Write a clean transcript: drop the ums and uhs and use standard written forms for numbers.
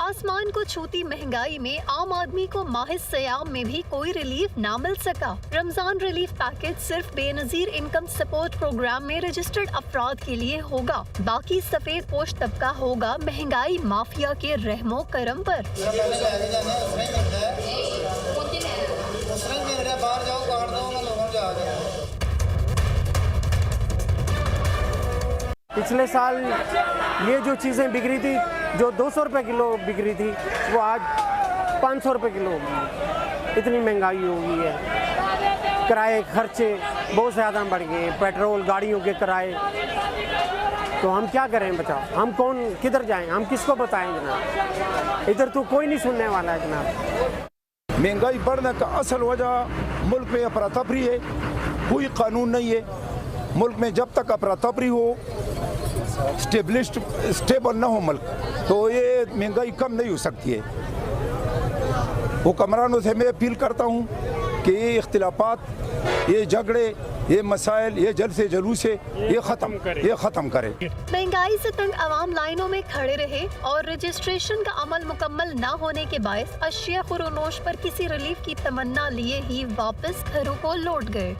आसमान को छूती महंगाई में आम आदमी को माह सयाम में भी कोई रिलीफ ना मिल सका। रमजान रिलीफ पैकेज सिर्फ बेनजीर इनकम सपोर्ट प्रोग्राम में रजिस्टर्ड अफराद के लिए होगा, बाकी सफेद पोश तबका होगा महंगाई माफिया के रहमो करम पर। पिछले साल ये जो चीज़ें बिक रही थी, जो 200 रुपये किलो बिक रही थी, वो आज 500 रुपये किलो हो गई। इतनी महंगाई हो गई है, किराए खर्चे बहुत ज़्यादा बढ़ गए, पेट्रोल गाड़ियों के किराए। तो हम क्या करें बताओ, हम कौन किधर जाएं, हम किसको बताएं जनाब? इधर तो कोई नहीं सुनने वाला है जनाब। महंगाई बढ़ने का असल वजह मुल्क में अफरा तफरी है, कोई कानून नहीं है। मुल्क में जब तक अफरा तफरी हो, स्टेबल ना हो मुल्क, तो ये महंगाई कम नहीं हो सकती है। हुक्मरानों से मैं अपील करता हूँ कि ये इख्तिलाफात, ये झगड़े, ये मसाइल, ये जल से जुलूस है, ये ख़त्म करें। महंगाई से तंग आवाम लाइनों में खड़े रहे और रजिस्ट्रेशन का अमल मुकम्मल न होने के बायस अशिया खुरोनोश पर किसी रिलीफ की तमन्ना लिए ही वापस घरों को लौट गए।